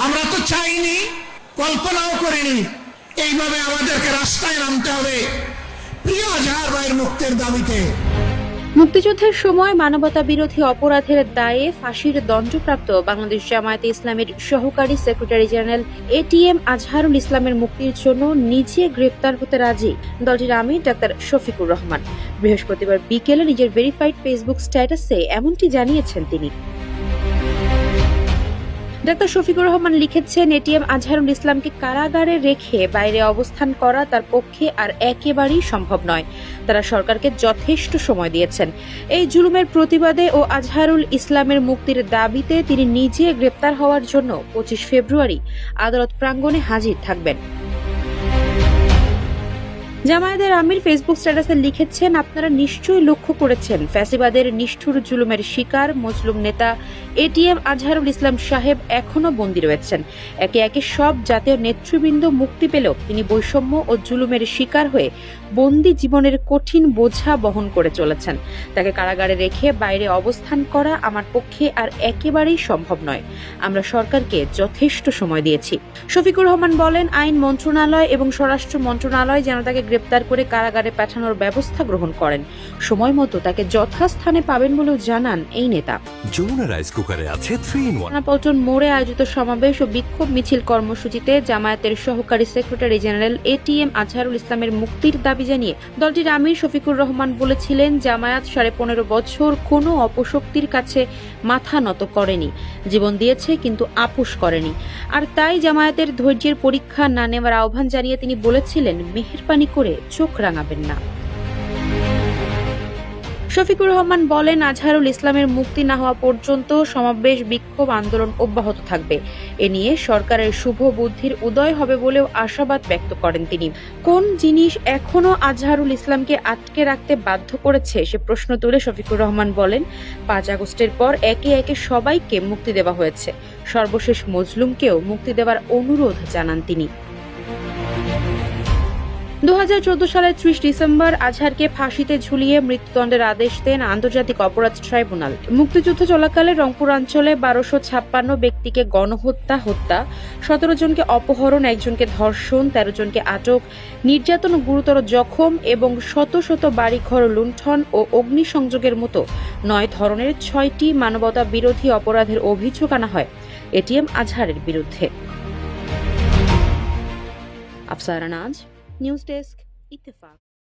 আমরা তো চাইনি, কল্পনাও করিনি এইভাবে আমাদেরকে রাস্তায় নামতে হবে প্রিয় আজহার ভাইয়ের মুক্তির দাবিতে। মুক্তিযুদ্ধের সময় মানবতা বিরোধী অপরাধের দায়ে ফাঁসির দণ্ডপ্রাপ্ত বাংলাদেশ জামায়াতে ইসলামীর সহকারী সেক্রেটারি জেনারেল এটিএম আজহারুল ইসলামের মুক্তির জন্য নিজে গ্রেপ্তার হতে রাজি দলটির আমির ডাক্তার শফিকুর রহমান। বৃহস্পতিবার বিকেলে নিজের ভেরিফাইড ফেসবুক স্ট্যাটাসে এমনটি জানিয়েছেন তিনি। ডাক্তার শফিকুর রহমান লিখেছেন, এটিএম আজহারুল ইসলামকে কারাগারে রেখে বাইরে অবস্থান করা তার পক্ষে আর একেবারেই সম্ভব নয়। তারা সরকারকে যথেষ্ট সময় দিয়েছেন। এই জুলুমের প্রতিবাদে ও আজহারুল ইসলামের মুক্তির দাবিতে তিনি নিজে গ্রেপ্তার হওয়ার জন্য 25 ফেব্রুয়ারি আদালত প্রাঙ্গণে হাজির থাকবেন। জামায়াতের আমির ফেসবুক স্ট্যাটাসে লিখেছেন, আপনারা নিশ্চয়ই লক্ষ্য করেছেন ফ্যাসিবাদের নিষ্ঠুর জুলুমের শিকার মজলুম নেতা এটিএম আজহারুল ইসলাম সাহেব এখনো বন্দী রয়েছেন। একে একে সব জাতীয় নেতৃবৃন্দ মুক্তি পেলেও তিনি বৈষম্য ও জুলুমের শিকার হয়ে বন্দী জীবনের কঠিন বোঝা বহন করে চলেছেন। তাকে কারাগারে রেখে বাইরে অবস্থান করা আমার পক্ষে আর একেবারেই সম্ভব নয়। আমরা সরকারকে যথেষ্ট সময় দিয়েছি। শফিকুর রহমান বলেন, আইন মন্ত্রণালয় এবং স্বরাষ্ট্র মন্ত্রণালয় যেন তাকে গ্রেপ্তার করে কারাগারে পাঠানোর ব্যবস্থা গ্রহণ করেন। সময় মতো তাকে যথাস্থানে পাবেন বলেও জানান এই নেতা। যমুনা রাইস কুকারে আছে 3-in-1। পল্টন মোড়ে আয়োজিত সমাবেশ ও বিক্ষোভ মিছিল কর্মসূচিতে জামায়াতের সহকারী সেক্রেটারি জেনারেল এটিএম আজহারুল ইসলামের মুক্তির দাবি জানিয়ে দলটির আমির শফিকুর রহমান বলেছিলেন, জামায়াত 15.5 বছর কোনো অপশক্তির কাছে মাথা নত করেনি, জীবন দিয়েছে কিন্তু আপোষ করেনি। আর তাই জামায়াতের ধৈর্যের পরীক্ষা না নেওয়ার আহ্বান জানিয়ে তিনি বলেছিলেন, মেহেরবানি করে চোখ রাঙাবেন না। শফিকুর রহমান বলেন, আজহারুল ইসলামের মুক্তি না হওয়া পর্যন্ত সমাবেশ বিক্ষোভ আন্দোলন অব্যাহত থাকবে। এ নিয়ে সরকারের শুভ বুদ্ধির উদয় হবে বলেও আশাবাদ ব্যক্ত করেন তিনি। কোন জিনিস এখনো আজহারুল ইসলামকে আটকে রাখতে বাধ্য করেছে সে প্রশ্ন তুলে শফিকুর রহমান বলেন, 5 আগস্টের পর একে একে সবাইকে মুক্তি দেওয়া হয়েছে। সর্বশেষ মজলুমকেও মুক্তি দেওয়ার অনুরোধ জানান তিনি। 2014 সালের 30 ডিসেম্বর আজহারকে ফাঁসিতে ঝুলিয়ে মৃত্যুদণ্ডের আদেশ দেন আন্তর্জাতিক অপরাধ ট্রাইব্যুনাল। মুক্তিযুদ্ধ চলাকালে রংপুর অঞ্চলে 1256 ব্যক্তিকে গণহত্যা, 17 জনকে অপহরণ, 1 জনকে ধর্ষণ, 13 জনকে আটক, নির্যাতন, গুরুতর জখম এবং শত শত বাড়িঘর লুণ্ঠন ও অগ্নিসংযোগের মতো 9 ধরনের 6টি মানবতা বিরোধী অপরাধের অভিযোগ আনা হয় এটিএম আজহারের বিরুদ্ধে। আফসারা নাজ, নিউজ ডেস্ক, ইত্তেফাক।